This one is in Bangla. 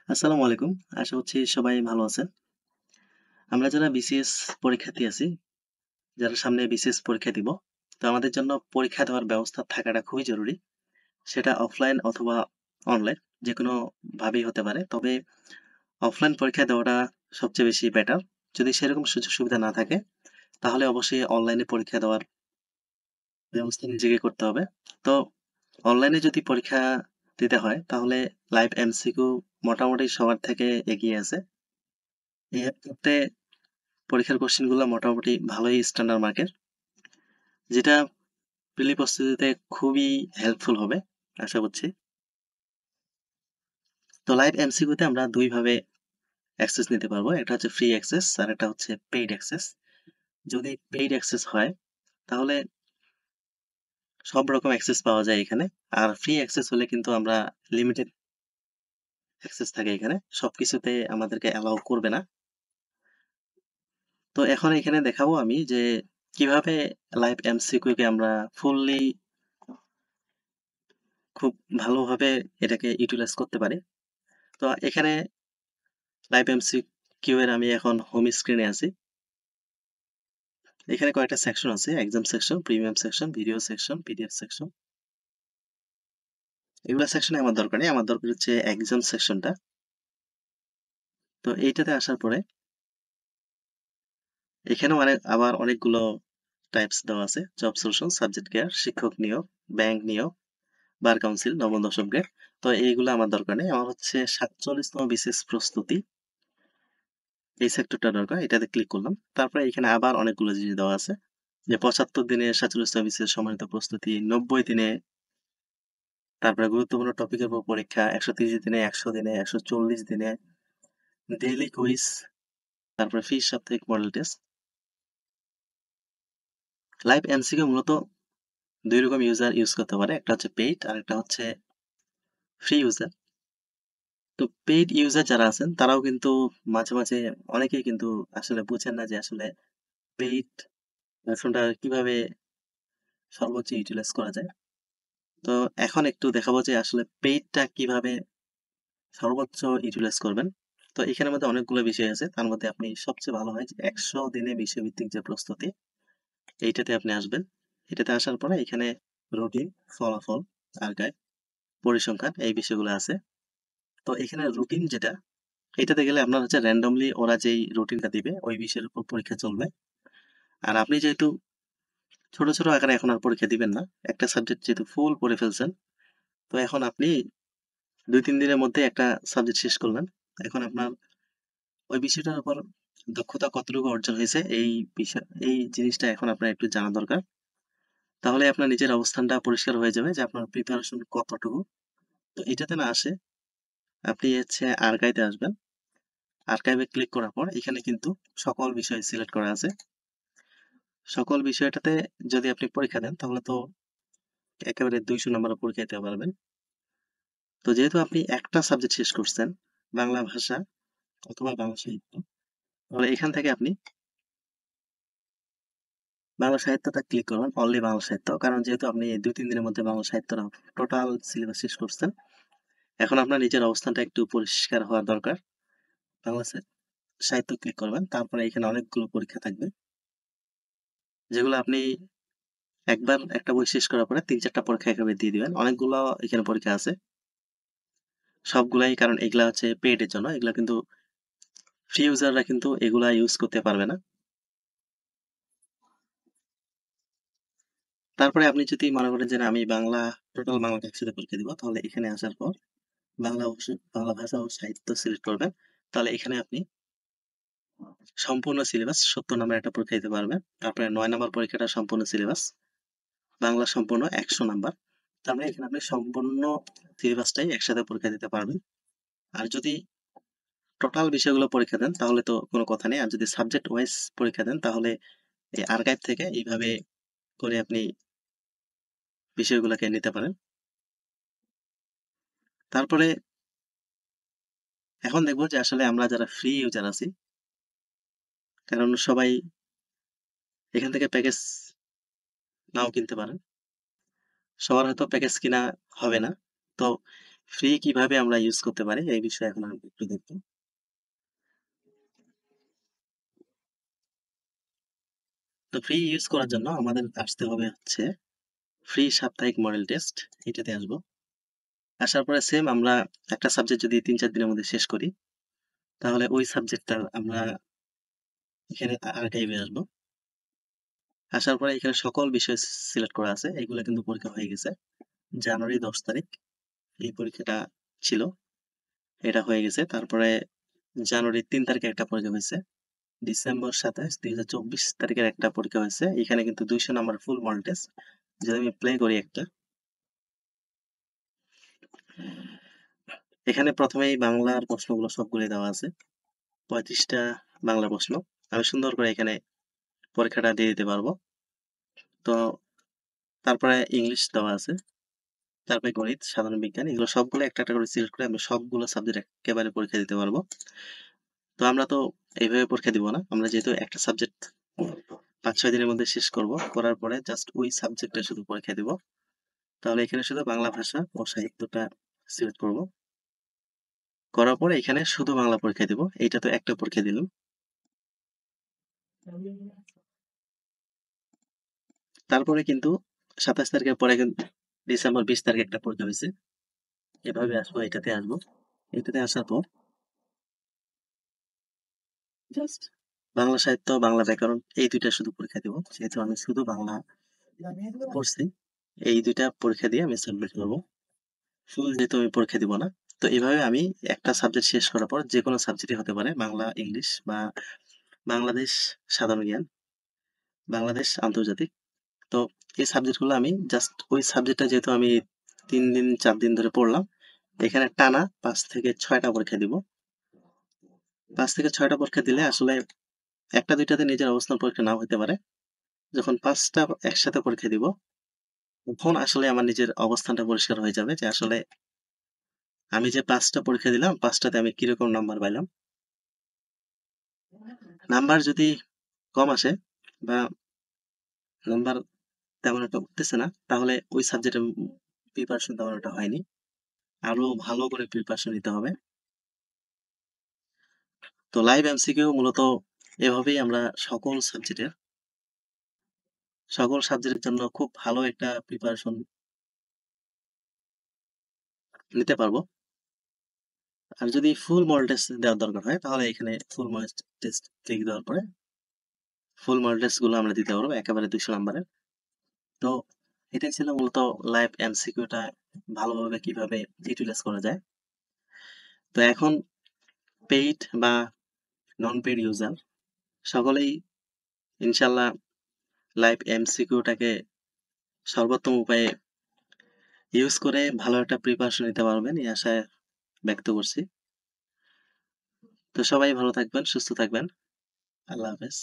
আসসালামু আলাইকুম। আশা করছি সবাই ভালো আছেন। আমরা যারা বিসিএস পরীক্ষার্থী আছি, যারা সামনে বিসিএস পরীক্ষা দিব, তো আমাদের জন্য পরীক্ষা দেওয়ার ব্যবস্থা থাকাটা খুবই জরুরি। সেটা অফলাইন অথবা অনলাইন যেকোনো ভাবেই হতে পারে। তবে অফলাইন পরীক্ষা দেওয়াটা সবচেয়ে বেশি বেটার। যদি সেরকম সুযোগ সুবিধা না থাকে, তাহলে অবশ্যই অনলাইনে পরীক্ষা দেওয়ার ব্যবস্থা নিজেকে করতে হবে। তো অনলাইনে যদি পরীক্ষা দিতে হয়, তাহলে লাইভ এমসিকিউ মোটামুটি সবার থেকে এগিয়ে আছে। এক্ষেত্রে পরীক্ষার কোয়েশ্চেন গুলা মোটামুটি ভালোই স্ট্যান্ডার্ড মার্কের। যেটা প্রিলি প্রস্তুতিতে খুবই হেল্পফুল হবে আশা করছি। তো লাইভ এমসিকিউ তে আমরা ২ ভাবে অ্যাক্সেস নিতে পারবো। একটা হচ্ছে ফ্রি অ্যাক্সেস আর একটা হচ্ছে পেইড অ্যাক্সেস। যদি পেইড অ্যাক্সেস হয় তাহলে সব রকম অ্যাক্সেস পাওয়া যায় এখানে। আর ফ্রি অ্যাক্সেস হলে কিন্তু আমরা লিমিটেড অ্যাক্সেস থাকে এখানে। সবকিছুতে আমাদেরকে অ্যালাও করবে না। তো এখন এখানে দেখাবো আমি যে কিভাবে লাইভ এমসিকিউ কে আমরা ফুললি খুব ভালোভাবে এটাকে ইউটিলাইজ করতে পারি। তো এখানে লাইভ এমসিকিউ এর আমি এখন হোম স্ক্রিনে আছি। এখানে কয়েকটা সেকশন আছে। Exam section, premium section, video section, PDF section. এগুলা সেকশনে আমার দরকার নেই। আমার দরকার হচ্ছে এক্সাম সেকশনটা। তো এইটাতে আসার পরে এখানেও আবার অনেকগুলো টাইপস দেওয়া আছে। জব সলিউশন, সাবজেক্ট কেয়ার, শিক্ষক নিয়োগ, ব্যাংক নিয়োগ, বার কাউন্সিল, নবম দশম গ্রেড। তো এইগুলো আমার দরকার নেই। আমার হচ্ছে ৪৭তম বিসিএস প্রস্তুতি। এই সেক্টরটা দরকার। এটাতে ক্লিক করলাম। তারপরে এখানে আবার অনেকগুলো জিনিস দেওয়া আছে। যে ৭৫ দিনে ৪৭তম বিসিএস সম্মানিত প্রস্তুতি, ৯০ দিনে, তারপরে গুরুত্বপূর্ণ টপিকের উপর পরীক্ষা, ১৩০ দিনে, ১০০ দিনে, ১৪০ দিনে, ডেইলি কুইজ, তারপরে ফিস সাপ্তাহিক মডেল টেস্ট। লাইভ এমসিকিউ মূলত ২ রকম ইউজার ইউজ করতে পারে। একটা হচ্ছে পেইড আর একটা হচ্ছে ফ্রি ইউজার। তো পেইড ইউজার যারা আছেন তারাও কিন্তু মাঝে মাঝে অনেকেই কিন্তু আসলে বুঝেন না যে আসলে পেইড ভার্সনটা কিভাবে সর্বোচ্চ ইউটিলাইজ করা যায়। তো এখন একটু দেখাবো যে আসলে পেইডটা কিভাবে সর্বোচ্চ ইউটিলাইজ করবেন। তো এখানের মধ্যে অনেকগুলো বিষয় আছে। তার মধ্যে আপনি সবচেয়ে ভালো হয় যে ১০০ দিনে বিষয়ভিত্তিক যে প্রস্তুতি, এইটাতে আপনি আসবেন। এটাতে আসার পরে এখানে রুটিন, ফলাফল, আর্কাইভ, পরিসংখ্যান এই বিষয়গুলো আছে। তো এখানে রুটিন যেটা, এটাতে গেলে আপনার হচ্ছে randomly ওরা যেই রুটিনটা দিবে ওই বিষয়ের উপর পরীক্ষা চলবে। আর আপনি যেহেতু ছোট ছোট আকারে এখন আর পরীক্ষা দিবেন না। একটা সাবজেক্ট যেহেতু ফুল পড়ে ফেলছেন, তো এখন আপনি ২-৩ দিনের মধ্যে একটা সাবজেক্ট শেষ করলেন। এখন আপনার ওই বিষয়টার উপর দক্ষতা কতটুকু অর্জন হয়েছে এই জিনিসটা এখন আপনার একটু জানা দরকার। তাহলে আপনার নিজের অবস্থানটা পরিষ্কার হয়ে যাবে যে আপনার প্রিপারেশন কতটুকু। তো এটাতে না আসে আপনি হচ্ছে আর্কাইভে আসবেন। আর্কাইভে ক্লিক করার পর এখানে কিন্তু সকল বিষয় সিলেক্ট করা আছে। সকল বিষয়টাতে যদি আপনি পরীক্ষা দেন তাহলে তো একেবারে ২০০ নাম্বারের পরীক্ষা দিতে পারবেন। তো যেহেতু আপনি একটা সাবজেক্ট শেষ করছেন, বাংলা ভাষা অথবা বাংলা সাহিত্য, তাহলে এখান থেকে আপনি বাংলা সাহিত্যটা ক্লিক করবেন, অনলি বাংলা সাহিত্য। কারণ যেহেতু আপনি ২-৩ দিনের মধ্যে বাংলা সাহিত্যটা টোটাল সিলেবাস শেষ করছেন, এখন আপনার নিজের অবস্থানটা একটু পরিষ্কার হওয়া দরকার। বাংলা সাহিত্য ক্লিক করবেন। তারপরে এখানে অনেকগুলো পরীক্ষা থাকবে। যেগুলো আপনি একবার একটা বই শেষ করার পরে ৩-৪ টা পরীক্ষা একেবারে দিয়ে দিবেন। অনেকগুলো এখানে পরীক্ষা আছে। সবগুলাই, কারণ এগুলা হচ্ছে পেইড এর জন্য। এগুলা কিন্তু ফ্রি ইউজাররা কিন্তু এগুলা ইউজ করতে পারবে না। তারপরে আপনি যদি মনে করেন যে না আমি টোটাল বাংলাটা একসাথে পরীক্ষা দিব, তাহলে এখানে আসার পর বাংলা ভাষা ও সাহিত্য সিলেক্ট করবেন। তাহলে এখানে আপনি সম্পূর্ণ সিলেবাস ৭০ নাম্বারের একটা পরীক্ষা দিতে পারবেন। তারপরে ৯ নাম্বার পরীক্ষাটা সম্পূর্ণ সিলেবাস। বাংলা সম্পূর্ণ ১০০ নাম্বার। তার মানে এখানে আপনি সম্পূর্ণ সিলেবাসটাই একসাথে পরীক্ষা দিতে পারবেন। আর যদি টোটাল বিষয়গুলো পরীক্ষা দেন তাহলে তো কোনো কথা নেই। আর যদি সাবজেক্ট ওয়াইজ পরীক্ষা দেন তাহলে এই আর্কাইভ থেকে এইভাবে করে আপনি বিষয়গুলোকে নিতে পারেন। তারপরে এখন দেখব যে আসলে আমরা যারা ফ্রি ইউজার আছি, কারণ সবাই এখান থেকে প্যাকেজ নাও কিনতে পারেন। সবার হয়তো প্যাকেজ কিনা হবে না। তো ফ্রি কিভাবে আমরা ইউজ করতে পারি এই বিষয়ে এখন আমরা একটু দেখব। তো ফ্রি ইউজ করার জন্য আমাদের আসতে হবে হচ্ছে ফ্রি সাপ্তাহিক মডেল টেস্ট, এটাতে আসবো। আসার পরে সেম আমরা একটা সাবজেক্ট যদি ৩-৪ দিনের মধ্যে শেষ করি, তাহলে ওই সাবজেক্টটা আমরা এখানে আর্কাইভে আসবো। আসার পরে এখানে সকল বিষয় সিলেক্ট করা আছে। এগুলা কিন্তু পরীক্ষা হয়ে গেছে। জানুয়ারি ১০ তারিখ এই পরীক্ষাটা ছিল। এটা হয়ে গেছে। তারপরে জানুয়ারি ৩ তারিখে একটা পরীক্ষা হয়েছে। ডিসেম্বর ২৭, ২০২৪ তারিখের একটা পরীক্ষা হয়েছে। এখানে কিন্তু ২০০ নাম্বার ফুল মডেল টেস্ট। যদি আমি প্লে করি একটা, এখানে প্রথমেই বাংলার প্রশ্নগুলো সবগুলোই দেওয়া আছে। ৩৫ টা বাংলা প্রশ্ন। আমি সুন্দর করে এখানে পরীক্ষাটা দিয়ে দিতে পারবো। তো তারপরে ইংলিশ দেওয়া আছে। তারপরে গণিত, সাধারণ বিজ্ঞান, এগুলো সবগুলো একটা, একটা করে সিলেক্ট করে আমি সবগুলো সাবজেক্ট একেবারে পরীক্ষা দিতে পারবো। তো আমরা তো এইভাবে পরীক্ষা দিব না। আমরা যেহেতু একটা সাবজেক্ট ৫-৬ দিনের মধ্যে শেষ করব। করার পরে জাস্ট ওই সাবজেক্টে শুধু পরীক্ষা দিব। তাহলে এখানে শুধু বাংলা ভাষা ও সাহিত্যটা সিলেক্ট করব। করার পরে এখানে শুধু বাংলা পরীক্ষা দিব। এইটা তো একটা পরীক্ষা দিলাম। তারপরে কিন্তু ২৭ তারিখের পরে কিন্তু ডিসেম্বর ২০ তারিখে একটা পরীক্ষা হইছে। এভাবে আসবো, এটাতে আসবো। এটাতে আসার পর জাস্ট বাংলা সাহিত্য, বাংলা ব্যাকরণ এই ২ টা শুধু পরীক্ষা দিব। যেহেতু আমি শুধু বাংলা পড়ছি, এই ২ টা পরীক্ষা দিয়ে আমি সাবমিট করব। ফুল যেহেতু আমি পরীক্ষা দিব না। তো এভাবে আমি একটা সাবজেক্ট শেষ করার পর যেকোনো সাবজেক্টই হতে পারে, বাংলা, ইংলিশ বা বাংলাদেশ সাধারণ জ্ঞান, বাংলাদেশ আন্তর্জাতিক। তো এই সাবজেক্টগুলো আমি জাস্ট ওই সাবজেক্টটা যেহেতু আমি ৩ দিন ৪ দিন ধরে পড়লাম, এখানে টানা ৫ থেকে ৬ টা পরীক্ষা দিব। ৫ থেকে ৬ টা পরীক্ষা দিলে আসলে ১ টা ২ টাতে নিজের অবস্থান পরীক্ষা নাও হতে পারে। যখন ৫ টা একসাথে পরীক্ষা দিব, তখন আসলে আমার নিজের অবস্থানটা পরিষ্কার হয়ে যাবে যে আসলে আমি যে ৫ টা পরীক্ষা দিলাম, ৫ টাতে আমি কিরকম নাম্বার পাইলাম। নাম্বার যদি কম আসে বা নাম্বার তেমন একটা উঠতেছে না, তাহলে ওই সাবজেক্টে প্রিপারেশন তেমন একটা হয়নি। আরো ভালো করে প্রিপারেশন নিতে হবে। তো লাইভ এমসিকিউ মূলত এভাবেই আমরা সকল সাবজেক্টের জন্য খুব ভালো একটা প্রিপারেশন নিতে পারবো। আর যদি ফুল মডেল টেস্ট দেওয়ার দরকার হয়, তাহলে এখানে ফুল মডেল টেস্ট ক্লিক দেওয়ার পরে ফুল মডেল টেস্ট গুলো আমরা দিতে পারবো একেবারে ২০০ নাম্বারের। তো এটাই ছিল মূলত লাইভ এমসিকিউটা ভালোভাবে কিভাবে ইউটিলাইজ করা যায়। তো এখন পেইড বা নন পেইড ইউজার সকলেই ইনশাল্লাহ লাইভ এমসিকিউটাকে সর্বোত্তম উপায়ে ইউজ করে ভালো একটা প্রিপারেশন নিতে পারবেন এই আশায় ব্যক্ত করছি। তো সবাই ভালো থাকবেন, সুস্থ থাকবেন। আল্লাহ হাফেজ।